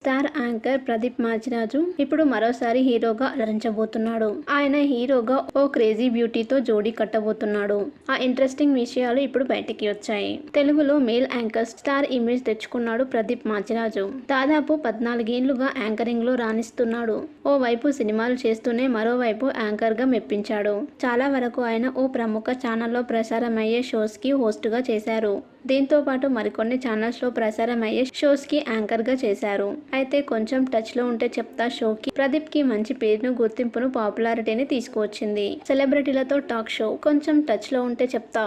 Star anchor Pradeep Machiraju ఇప్పుడు మరోసారి హీరోగా అలరించబోతున్నాడు. ఆయన హీరోగా ఓ క్రేజీ బ్యూటీతో జోడీ కట్టబోతున్నాడు. ఆ ఇంట్రెస్టింగ్ విషయాలు ఇప్పుడు బయటికి వచ్చాయి. తెలుగులో మేల్ యాంకర్ స్టార్ ఇమేజ్ తెచ్చుకున్నాడు ప్రదీప్ మాచిరాజు. దాదాపు 14 ఏళ్లుగా యాంకరింగ్ లో రాణిస్తున్నాడు. ఓ వైపు సినిమాలు చేస్తూనే మరోవైపు యాంకర్ గా మెప్పించాడు. చాలా వరకు ఆయన ఓ ప్రముఖ ఛానల్లో ప్రసారమయ్యే షోస్ కి హోస్ట్ గా చేశారు. దీంతో పాటు మరికొన్ని ఛానల్స్ లో ప్రసారమయ్యే షోస్ కి యాంకర్ గా చేశారు. అయితే కొంచెం టచ్ లో ఉంటే చెప్తా షోకి ప్రదీప్ కి మంచి పేరును, గుర్తింపును, పాపులారిటీని తీసుకువచ్చింది. సెలబ్రిటీలతో టాక్ షో కొంచెం టచ్ లో ఉంటే చెప్తా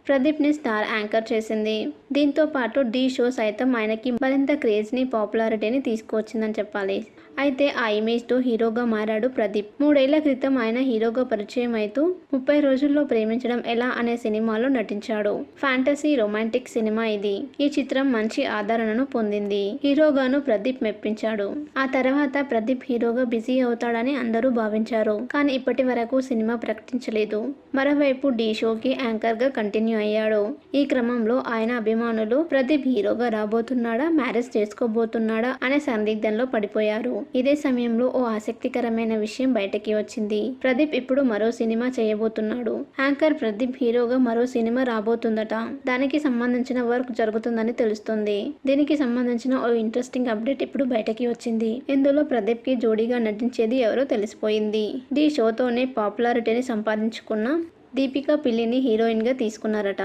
ప్రదీప్ ని స్టార్ యాంకర్ చేసింది. దీంతో పాటు ఢీ షో సైతం ఆయనకి మరింత క్రేజ్ ని, పాపులారిటీని తీసుకువచ్చిందని చెప్పాలి. అయితే ఆ ఇమేజ్ తో హీరోగా మారాడు ప్రదీప్. 3 ఏళ్ల క్రితం ఆయన హీరోగా పరిచయం అవుతూ 30 రోజుల్లో ప్రేమించడం ఎలా అనే సినిమాలో నటించాడు. ఫ్యాంటసీ రొమాంటిక్ సినిమా ఇది. ఈ చిత్రం మంచి ఆదరణను పొందింది. హీరోగాను ప్రదీప్ మెప్పించాడు. ఆ తర్వాత ప్రదీప్ హీరోగా బిజీ అవుతాడని అందరూ భావించారు. కానీ ఇప్పటి వరకు సినిమా ప్రకటించలేదు. మరోవైపు ఢీ షోకి యాంకర్ గా కంటిన్యూ అయ్యాడు. ఈ క్రమంలో ఆయన అభిమానులు ప్రదీప్ హీరోగా రాబోతున్నాడా, మ్యారేజ్ చేసుకోబోతున్నాడా అనే సందిగ్ధంలో పడిపోయారు. ఇదే సమయంలో ఓ ఆసక్తికరమైన విషయం బయటకి వచ్చింది. ప్రదీప్ ఇప్పుడు మరో సినిమా చేయబోతున్నాడు. యాంకర్ ప్రదీప్ హీరోగా మరో సినిమా రాబోతుందట. దానికి సంబంధించిన వర్క్ జరుగుతుందని తెలుస్తుంది. దీనికి సంబంధించిన ఓ ఇంట్రెస్టింగ్ అప్డేట్ ఇప్పుడు బయటకి వచ్చింది. ఇందులో ప్రదీప్ కి జోడీగా నటించేది ఎవరో తెలిసిపోయింది. ఢీ షోతోనే పాపులారిటీని సంపాదించుకున్న దీపికా పిల్లిని హీరోయిన్ గా తీసుకున్నారట.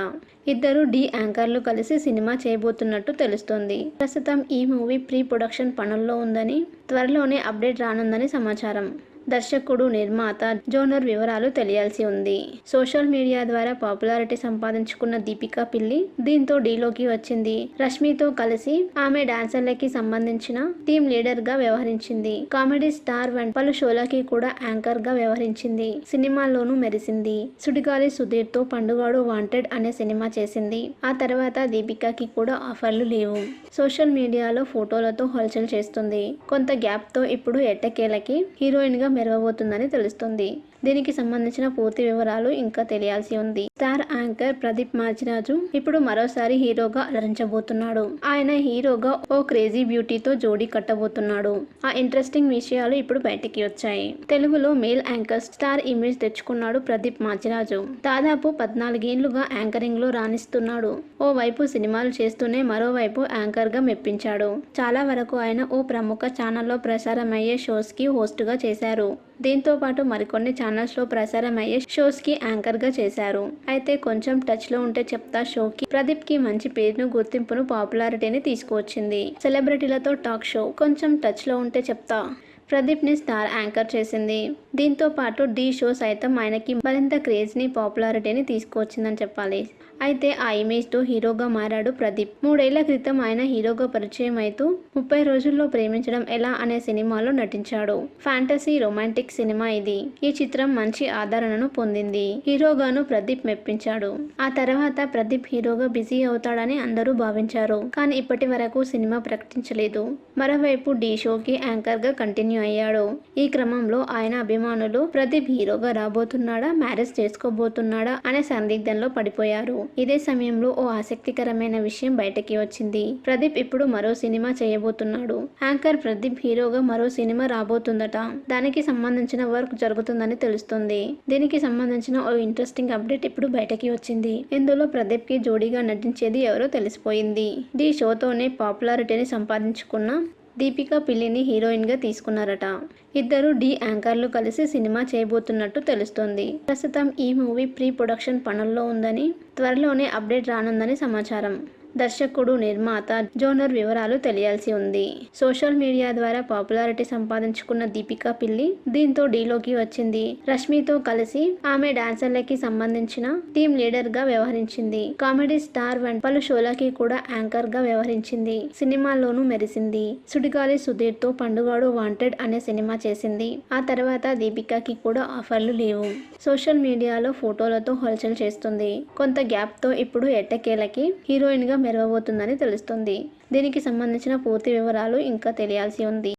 ఇద్దరు ఢీ యాంకర్లు కలిసి సినిమా చేయబోతున్నట్టు తెలుస్తోంది. ప్రస్తుతం ఈ మూవీ ప్రీ ప్రొడక్షన్ పనుల్లో ఉందని, త్వరలోనే అప్డేట్ రానుందని సమాచారం. దర్శకుడు, నిర్మాత, జోనర్ వివరాలు తెలియాల్సి ఉంది. సోషల్ మీడియా ద్వారా పాపులారిటీ సంపాదించుకున్న దీపికా పిల్లి దీంతో ఢీలోకి వచ్చింది. రష్మితో కలిసి ఆమె డాన్సర్లకి సంబంధించిన టీమ్ లీడర్ గా వ్యవహరించింది. కామెడీ స్టార్ వంటి పలు షోలకి కూడా యాంకర్ గా వ్యవహరించింది. సినిమాల్లోనూ మెరిసింది. సుడిగాలి సుధీర్ తో పండుగాడు వాంటెడ్ అనే సినిమా చేసింది. ఆ తర్వాత దీపికాకి కూడా ఆఫర్లు లేవు. సోషల్ మీడియాలో ఫోటోలతో హల్చల్ చేస్తుంది. కొంత గ్యాప్ తో ఇప్పుడు ఎట్టకేలకి హీరోయిన్ గా మెరవబోతుందని తెలుస్తుంది. దీనికి సంబంధించిన పూర్తి వివరాలు ఇంకా తెలియాల్సి ఉంది. స్టార్ యాంకర్ ప్రదీప్ మాచిరాజు ఇప్పుడు మరోసారి హీరోగా అలరించబోతున్నాడు. ఆయన హీరోగా ఓ క్రేజీ బ్యూటీతో జోడీ కట్టబోతున్నాడు. ఆ ఇంట్రెస్టింగ్ విషయాలు ఇప్పుడు బయటికి వచ్చాయి. తెలుగులో మేల్ యాంకర్ స్టార్ ఇమేజ్ తెచ్చుకున్నాడు ప్రదీప్ మాచిరాజు. దాదాపు 14 ఏళ్లుగా యాంకరింగ్ లో రాణిస్తున్నాడు. ఓ వైపు సినిమాలు చేస్తూనే మరోవైపు యాంకర్ గా మెప్పించాడు. చాలా వరకు ఆయన ఓ ప్రముఖ ఛానల్లో ప్రసారమయ్యే షోస్ కి హోస్ట్ గా చేశారు. దీంతో పాటు మరికొన్ని ఛానల్స్ లో ప్రసారమయ్యే షోస్ కి యాంకర్ గా చేశారు. అయితే కొంచెం టచ్ లో ఉంటే చెప్తా షోకి ప్రదీప్ కి మంచి పేరును, గుర్తింపును, పాపులారిటీని తీసుకువచ్చింది. సెలబ్రిటీలతో టాక్ షో కొంచెం టచ్ లో ఉంటే చెప్తా ప్రదీప్ ని స్టార్ యాంకర్ చేసింది. దీంతో పాటు ఢీ షో సైతం ఆయనకి మరింత క్రేజ్ ని, పాపులారిటీని తీసుకువచ్చిందని చెప్పాలి. అయితే ఆ ఇమేజ్ తో హీరోగా మారాడు ప్రదీప్. 3 ఏళ్ల క్రితం ఆయన హీరోగా పరిచయం అవుతూ 30 రోజుల్లో ప్రేమించడం ఎలా అనే సినిమాలో నటించాడు. ఫ్యాంటసీ రొమాంటిక్ సినిమా ఇది. ఈ చిత్రం మంచి ఆదరణను పొందింది. హీరోగాను ప్రదీప్ మెప్పించాడు. ఆ తర్వాత ప్రదీప్ హీరోగా బిజీ అవుతాడని అందరూ భావించారు. కానీ ఇప్పటి వరకు సినిమా ప్రకటించలేదు. మరోవైపు ఢీ షోకి యాంకర్ గా కంటిన్యూ అయ్యాడు. ఈ క్రమంలో ఆయన అభిమానులు ప్రదీప్ హీరోగా రాబోతున్నాడా, మ్యారేజ్ చేసుకోబోతున్నాడా అనే సందిగ్ధంలో పడిపోయారు. ఇదే సమయంలో ఓ ఆసక్తికరమైన విషయం బయటకి వచ్చింది. ప్రదీప్ ఇప్పుడు మరో సినిమా చేయబోతున్నాడు. యాంకర్ ప్రదీప్ హీరోగా మరో సినిమా రాబోతుందట. దానికి సంబంధించిన వర్క్ జరుగుతుందని తెలుస్తుంది. దీనికి సంబంధించిన ఓ ఇంట్రెస్టింగ్ అప్డేట్ ఇప్పుడు బయటకి వచ్చింది. ఇందులో ప్రదీప్ కి జోడీగా నటించేది ఎవరో తెలిసిపోయింది. ఢీ షోతోనే పాపులారిటీని సంపాదించుకున్న దీపికా పిల్లిని హీరోయిన్ గా తీసుకున్నారట. ఇద్దరు ఢీ యాంకర్లు కలిసి సినిమా చేయబోతున్నట్టు తెలుస్తోంది. ప్రస్తుతం ఈ మూవీ ప్రీ ప్రొడక్షన్ పనుల్లో ఉందని, త్వరలోనే అప్డేట్ రానుందని సమాచారం. దర్శకుడు, నిర్మాత, జోనర్ వివరాలు తెలియాల్సి ఉంది. సోషల్ మీడియా ద్వారా పాపులారిటీ సంపాదించుకున్న దీపికా పిల్లి దీంతో ఢీలోకి వచ్చింది. రష్మితో కలిసి ఆమె డాన్సర్లకి సంబంధించిన టీమ్ లీడర్ గా వ్యవహరించింది. కామెడీ స్టార్ వంటి పలు షోలకి కూడా యాంకర్ గా వ్యవహరించింది. సినిమాల్లోనూ మెరిసింది. సుడిగాలి సుధీర్ తో పండుగాడు వాంటెడ్ అనే సినిమా చేసింది. ఆ తర్వాత దీపికాకి కూడా ఆఫర్లు లేవు. సోషల్ మీడియాలో ఫోటోలతో హల్చల్ చేస్తుంది. కొంత గ్యాప్ తో ఇప్పుడు ఎట్టకేలకి హీరోయిన్ గా మెరవబోతుందని తెలుస్తుంది. దీనికి సంబంధించిన పూర్తి వివరాలు ఇంకా తెలియాల్సి ఉంది.